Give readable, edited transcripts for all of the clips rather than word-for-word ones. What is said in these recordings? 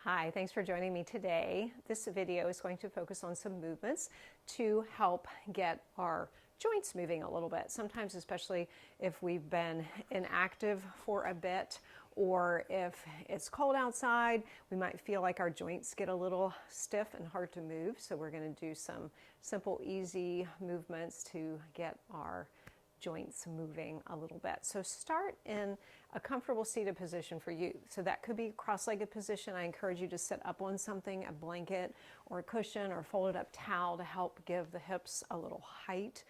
Hi, thanks for joining me today. This video is going to focus on some movements to help get our joints moving a little bit. Sometimes, especially if we've been inactive for a bit, or if it's cold outside, we might feel like our joints get a little stiff and hard to move. So we're going to do some simple, easy movements to get our joints moving a little bit. So start in a comfortable seated position for you. So that could be a cross-legged position. I encourage you to sit up on something, a blanket or a cushion or a folded up towel to help give the hips a little height.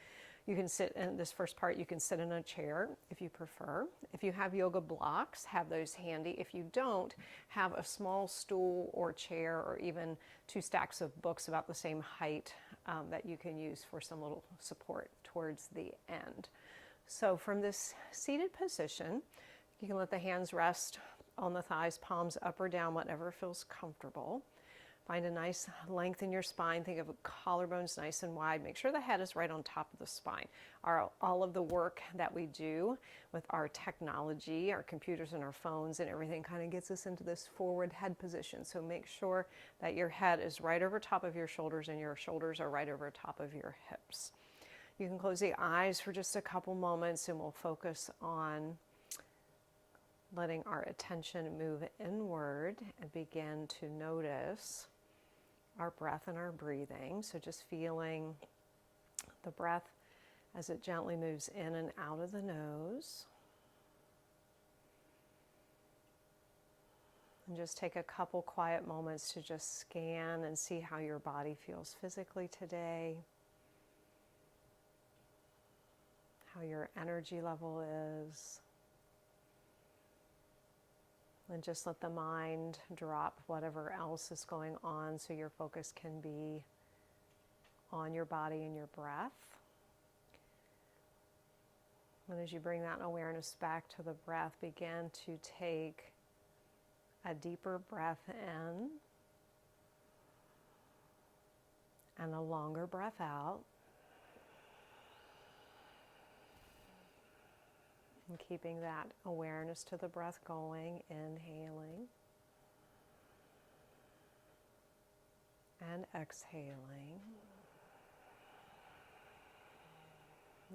You can sit in this first part, you can sit in a chair if you prefer. If you have yoga blocks, have those handy. If you don't, have a small stool or chair or even 2 stacks of books about the same height that you can use for some little support towards the end. So from this seated position, you can let the hands rest on the thighs, palms up or down, whatever feels comfortable. Find a nice length in your spine. Think of collarbones nice and wide. Make sure the head is right on top of the spine. All of the work that we do with our technology, our computers and our phones and everything kind of gets us into this forward head position. So make sure that your head is right over top of your shoulders and your shoulders are right over top of your hips. You can close the eyes for just a couple moments and we'll focus on letting our attention move inward and begin to notice our breath and our breathing. So just feeling the breath as it gently moves in and out of the nose. And just take a couple quiet moments to just scan and see how your body feels physically today, how your energy level is. And just let the mind drop whatever else is going on so your focus can be on your body and your breath. And as you bring that awareness back to the breath, begin to take a deeper breath in and a longer breath out. And keeping that awareness to the breath going, inhaling and exhaling.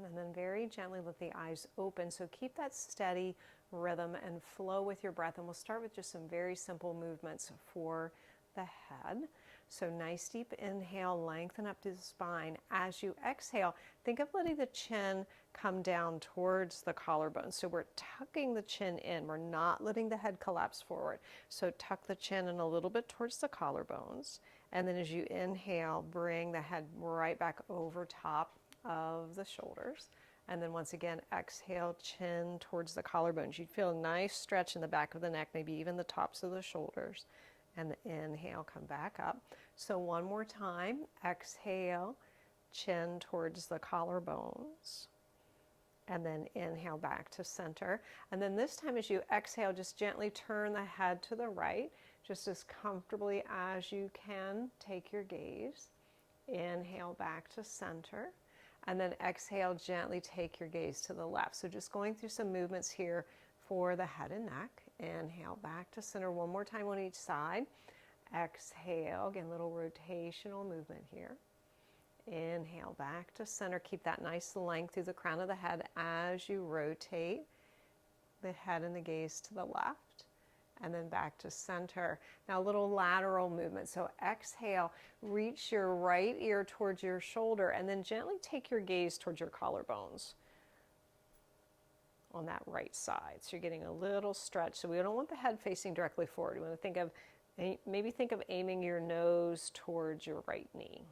And then very gently let the eyes open. So keep that steady rhythm and flow with your breath. And we'll start with just some very simple movements for the head. So nice deep inhale, lengthen up to the spine. As you exhale, think of letting the chin come down towards the collarbone. So we're tucking the chin in. We're not letting the head collapse forward. So tuck the chin in a little bit towards the collarbones. And then as you inhale, bring the head right back over top of the shoulders. And then once again, exhale, chin towards the collarbones. You'd feel a nice stretch in the back of the neck, maybe even the tops of the shoulders. And inhale, come back up. So one more time, exhale, chin towards the collarbones. And then inhale back to center. And then this time as you exhale, just gently turn the head to the right, just as comfortably as you can. Take your gaze. Inhale back to center. And then exhale, gently take your gaze to the left. So just going through some movements here for the head and neck. Inhale back to center one more time on each side. Exhale, again, little rotational movement here. Inhale back to center. Keep that nice length through the crown of the head as you rotate the head and the gaze to the left. And then back to center. Now a little lateral movement. So exhale, reach your right ear towards your shoulder and then gently take your gaze towards your collarbones on that right side. So you're getting a little stretch. So we don't want the head facing directly forward. We want to maybe think of aiming your nose towards your right knee.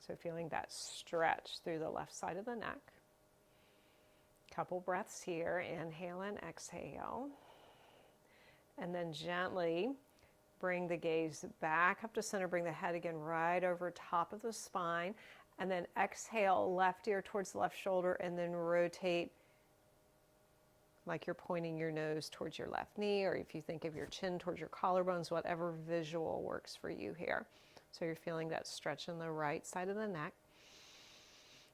So feeling that stretch through the left side of the neck. Couple breaths here. Inhale and exhale. And then gently bring the gaze back up to center. Bring the head again right over top of the spine. And then exhale, left ear towards the left shoulder and then rotate like you're pointing your nose towards your left knee, or if you think of your chin towards your collarbones, whatever visual works for you here. So you're feeling that stretch in the right side of the neck.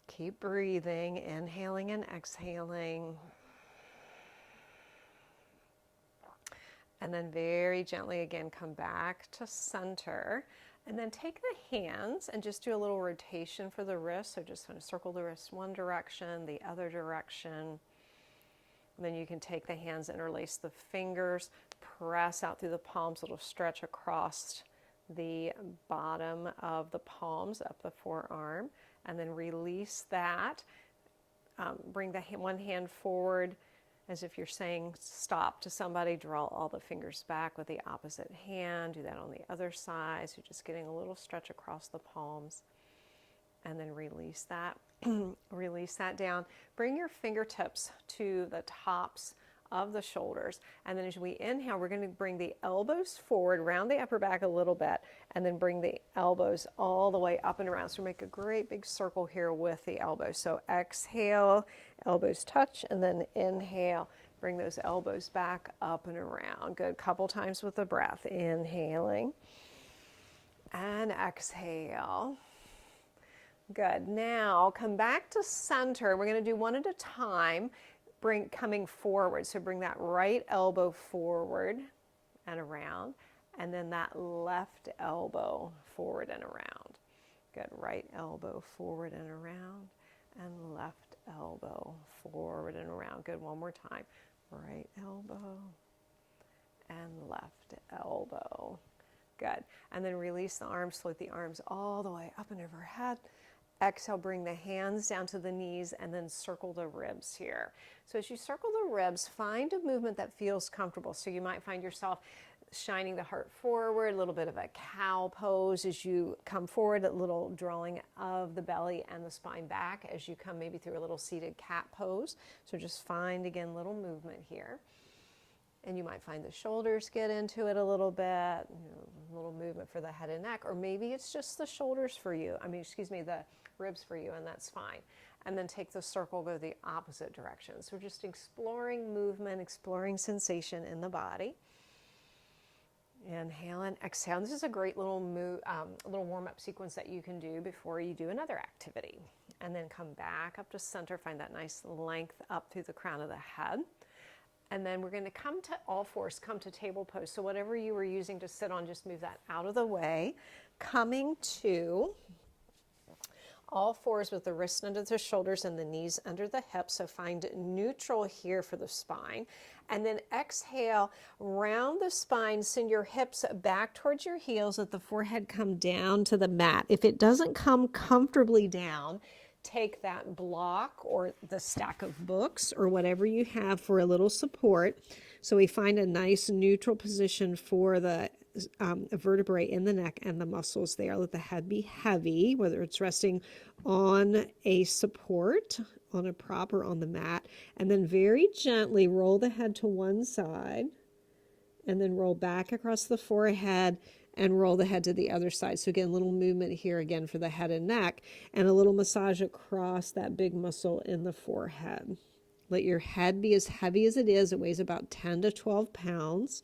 Keep breathing, inhaling and exhaling. And then very gently again come back to center. And then take the hands and just do a little rotation for the wrist. So just kind of circle the wrist one direction, the other direction. And then you can take the hands, interlace the fingers, press out through the palms, it'll stretch across the bottom of the palms up the forearm, and then release that. Bring the one hand forward as if you're saying stop to somebody. Draw all the fingers back with the opposite hand. Do that on the other side. So just getting a little stretch across the palms, and then release that. Release that down. Bring your fingertips to the tops of the shoulders, and then as we inhale, we're going to bring the elbows forward, round the upper back a little bit, and then bring the elbows all the way up and around. So make a great big circle here with the elbows. So exhale, elbows touch, and then inhale, bring those elbows back up and around. Good. Couple times with the breath. Inhaling and exhale. Good. Now come back to center. We're going to do one at a time. Coming forward. So bring that right elbow forward and around, and then that left elbow forward and around. Good. Right elbow forward and around, and left elbow forward and around. Good. One more time. Right elbow and left elbow. Good. And then release the arms, float the arms all the way up and overhead. Exhale, bring the hands down to the knees, and then circle the ribs here. So as you circle the ribs, find a movement that feels comfortable. So you might find yourself shining the heart forward, a little bit of a cow pose as you come forward, a little drawing of the belly and the spine back as you come maybe through a little seated cat pose. So just find, again, little movement here. And you might find the shoulders get into it a little bit, a little movement for the head and neck, or maybe it's just the shoulders for you. The ribs for you, and that's fine. And then take the circle, go the opposite direction. So we're just exploring movement, exploring sensation in the body. Inhale and exhale. This is a great little little warm-up sequence that you can do before you do another activity. And then come back up to center, find that nice length up through the crown of the head. And then we're going to come to all fours, come to table pose. So whatever you were using to sit on, just move that out of the way. Coming to all fours with the wrists under the shoulders and the knees under the hips. So find neutral here for the spine. And then exhale, round the spine, send your hips back towards your heels, let the forehead come down to the mat. If it doesn't come comfortably down, take that block or the stack of books or whatever you have for a little support. So we find a nice neutral position for the vertebrae in the neck and the muscles there. Let the head be heavy, whether it's resting on a support, on a prop, or on the mat. And then very gently roll the head to one side, and then roll back across the forehead and roll the head to the other side. So again, a little movement here again for the head and neck, and a little massage across that big muscle in the forehead. Let your head be as heavy as it is. It weighs about 10 to 12 pounds.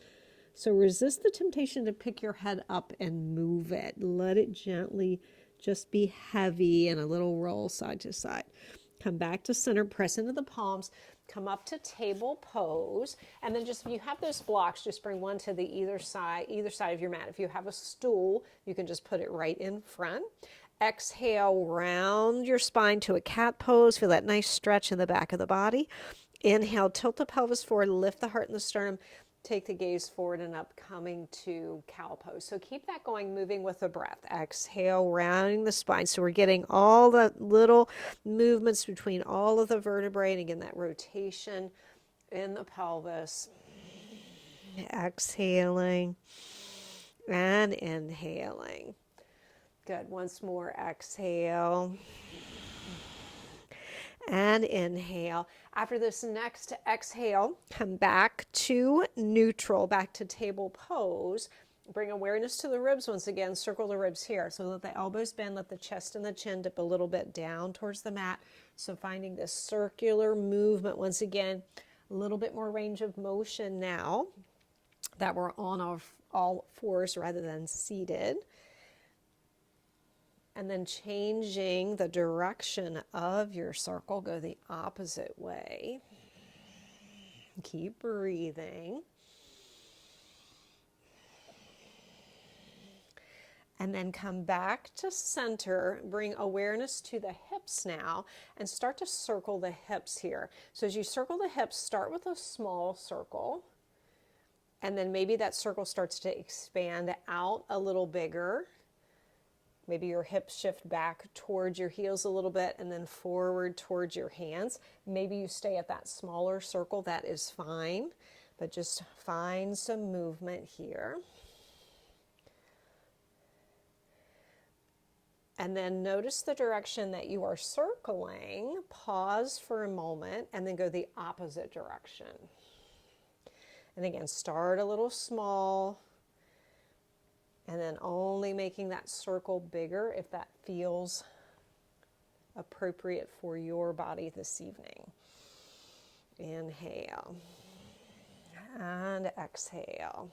So resist the temptation to pick your head up and move it. Let it gently just be heavy and a little roll side to side. Come back to center, press into the palms, come up to table pose, and then just, if you have those blocks, just bring one to the either side of your mat. If you have a stool, you can just put it right in front. Exhale, round your spine to a cat pose. Feel that nice stretch in the back of the body. Inhale, tilt the pelvis forward, lift the heart and the sternum. Take the gaze forward and up, coming to cow pose. So keep that going, moving with the breath. Exhale, rounding the spine. So we're getting all the little movements between all of the vertebrae. And again, that rotation in the pelvis. Exhaling and inhaling. Good. Once more, exhale and inhale. After this next exhale, come back to neutral, back to table pose. Bring awareness to the ribs once again. Circle the ribs here. So let the elbows bend, let the chest and the chin dip a little bit down towards the mat. So finding this circular movement once again, a little bit more range of motion now that we're on all fours rather than seated. And then changing the direction of your circle, go the opposite way. Keep breathing. And then come back to center, bring awareness to the hips now, and start to circle the hips here. So as you circle the hips, start with a small circle, and then maybe that circle starts to expand out a little bigger. Maybe your hips shift back towards your heels a little bit and then forward towards your hands. Maybe you stay at that smaller circle, that is fine, but just find some movement here. And then notice the direction that you are circling. Pause for a moment and then go the opposite direction. And again, start a little small and then only making that circle bigger if that feels appropriate for your body this evening. Inhale and exhale.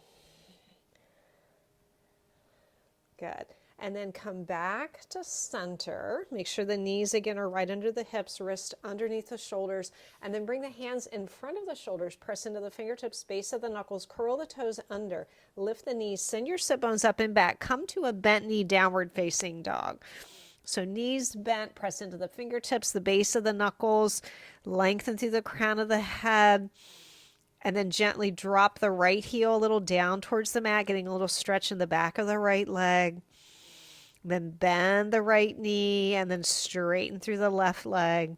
Good. And then come back to center. Make sure the knees again are right under the hips, wrist underneath the shoulders, and then bring the hands in front of the shoulders, press into the fingertips, base of the knuckles, curl the toes under, lift the knees, send your sit bones up and back, come to a bent knee, downward facing dog. So knees bent, press into the fingertips, the base of the knuckles, lengthen through the crown of the head, and then gently drop the right heel a little down towards the mat, getting a little stretch in the back of the right leg. Then bend the right knee and then straighten through the left leg.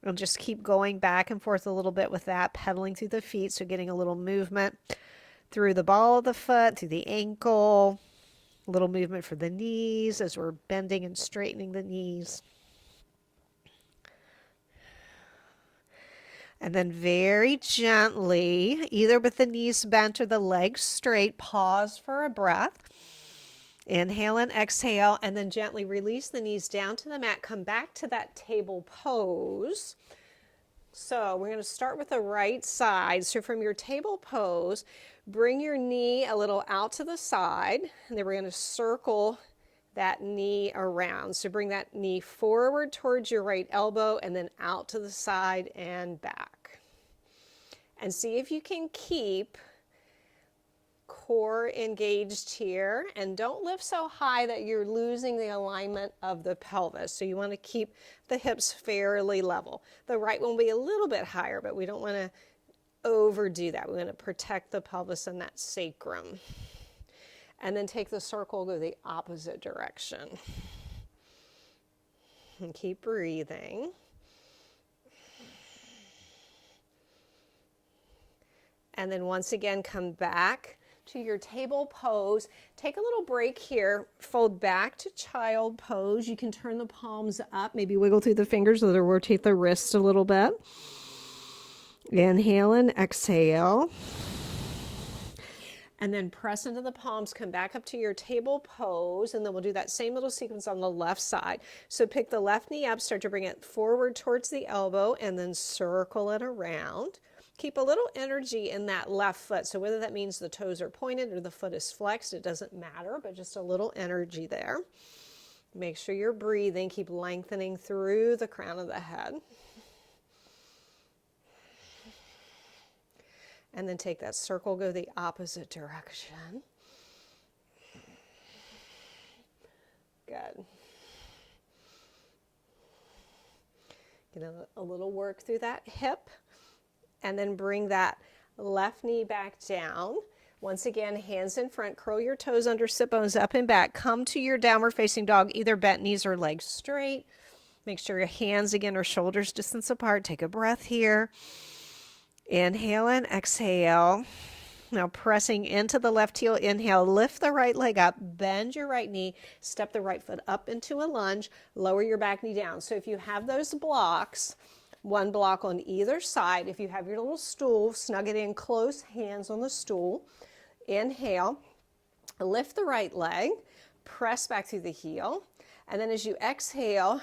And just keep going back and forth a little bit with that, pedaling through the feet. So getting a little movement through the ball of the foot, through the ankle, a little movement for the knees as we're bending and straightening the knees. And then very gently, either with the knees bent or the legs straight, pause for a breath. Inhale and exhale, and then gently release the knees down to the mat. Come back to that table pose. So we're going to start with the right side. So from your table pose, bring your knee a little out to the side, and then we're going to circle that knee around. So bring that knee forward towards your right elbow and then out to the side and back. And see if you can keep core engaged here, and don't lift so high that you're losing the alignment of the pelvis. So you want to keep the hips fairly level. The right one will be a little bit higher, but we don't want to overdo that. We want to protect the pelvis and that sacrum. And then take the circle, go the opposite direction. And keep breathing. And then once again, come back to your table pose. Take a little break here. Fold back to child pose. You can turn the palms up, maybe wiggle through the fingers or rotate the wrist a little bit. Inhale and exhale. And then press into the palms, come back up to your table pose, and then we'll do that same little sequence on the left side. So pick the left knee up, start to bring it forward towards the elbow, and then circle it around. Keep a little energy in that left foot. So whether that means the toes are pointed or the foot is flexed, it doesn't matter, but just a little energy there. Make sure you're breathing. Keep lengthening through the crown of the head. And then take that circle, go the opposite direction. Good. Get a little work through that hip. And then bring that left knee back down. Once again, hands in front, curl your toes under, sit bones up and back. Come to your downward facing dog, either bent knees or legs straight. Make sure your hands again are shoulders distance apart. Take a breath here. Inhale and exhale. Now pressing into the left heel, inhale, lift the right leg up, bend your right knee, step the right foot up into a lunge, lower your back knee down. So if you have those blocks, one block on either side. If you have your little stool, snug it in close, hands on the stool. Inhale, lift the right leg, press back through the heel. And then as you exhale,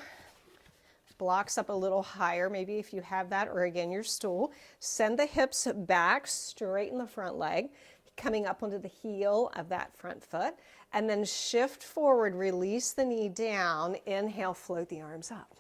blocks up a little higher, maybe if you have that, or again, your stool. Send the hips back, straighten the front leg, coming up onto the heel of that front foot. And then shift forward, release the knee down. Inhale, float the arms up.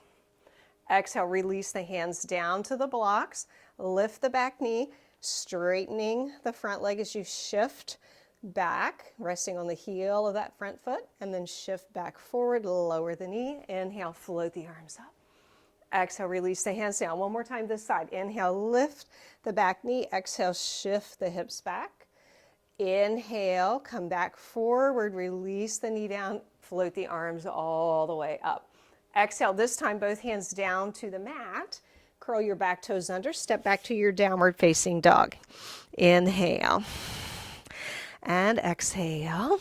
Exhale, release the hands down to the blocks, lift the back knee, straightening the front leg as you shift back, resting on the heel of that front foot, and then shift back forward, lower the knee. Inhale, float the arms up. Exhale, release the hands down. One more time this side. Inhale, lift the back knee. Exhale, shift the hips back. Inhale, come back forward, release the knee down, float the arms all the way up. Exhale, this time both hands down to the mat. Curl your back toes under, step back to your downward facing dog. Inhale and exhale.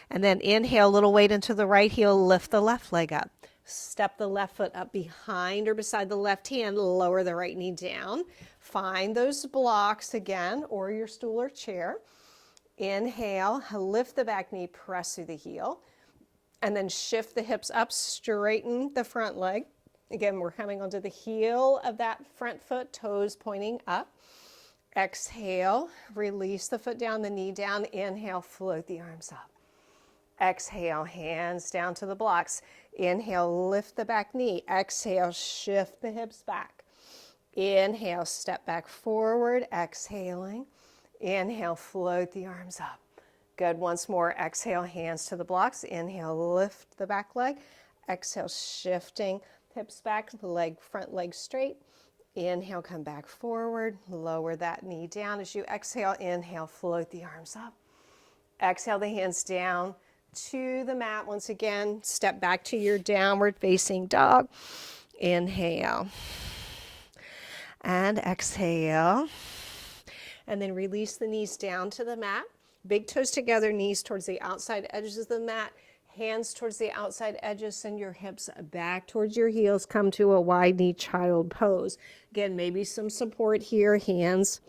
And then inhale, a little weight into the right heel, lift the left leg up. Step the left foot up behind or beside the left hand, lower the right knee down. Find those blocks again, or your stool or chair. Inhale, lift the back knee, press through the heel, and then shift the hips up, straighten the front leg. Again, we're coming onto the heel of that front foot, toes pointing up. Exhale, release the foot down, the knee down. Inhale, float the arms up. Exhale, hands down to the blocks. Inhale, lift the back knee. Exhale, shift the hips back. Inhale, step back forward, exhaling. Inhale, float the arms up. Good, once more, exhale, hands to the blocks. Inhale, lift the back leg. Exhale, shifting hips back, front leg straight. Inhale, come back forward, lower that knee down. As you exhale, inhale, float the arms up. Exhale, the hands down to the mat. Once again, step back to your downward facing dog. Inhale and exhale. And then release the knees down to the mat. Big toes together, knees towards the outside edges of the mat. Hands towards the outside edges, send your hips back towards your heels. Come to a wide knee child pose. Again, maybe some support here. Hands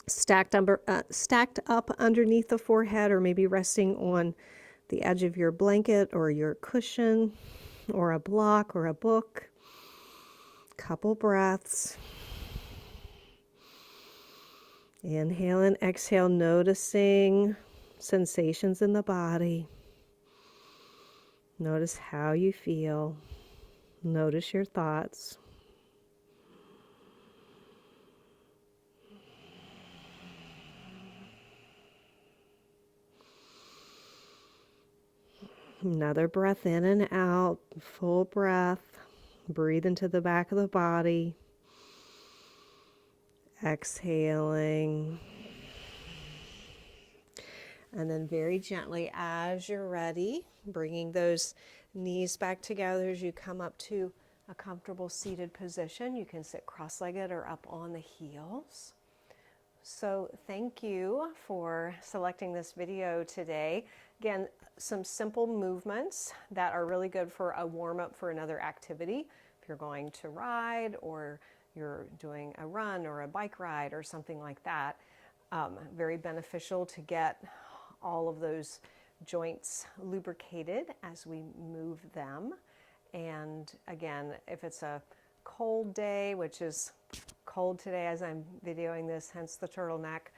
stacked up underneath the forehead, or maybe resting on the edge of your blanket or your cushion or a block or a book. Couple breaths. Inhale and exhale, noticing sensations in the body. Notice how you feel. Notice your thoughts. Another breath in and out, full breath. Breathe into the back of the body. Exhaling. And then very gently, as you're ready, bringing those knees back together as you come up to a comfortable seated position. You can sit cross-legged or up on the heels. So thank you for selecting this video today. Again, some simple movements that are really good for a warm-up for another activity. If you're going to ride, or you're doing a run or a bike ride or something like that, very beneficial to get all of those joints lubricated as we move them. And again, if it's a cold day, which is cold today as I'm videoing this, hence the turtleneck,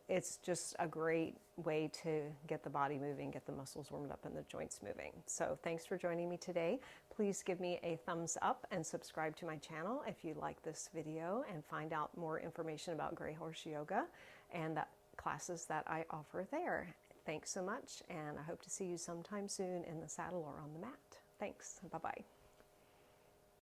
it's just a great way to get the body moving, get the muscles warmed up and the joints moving. So thanks for joining me today. Please give me a thumbs up and subscribe to my channel if you like this video, and find out more information about Grey Horse Yoga and the classes that I offer there. Thanks so much, and I hope to see you sometime soon in the saddle or on the mat. Thanks. Bye-bye.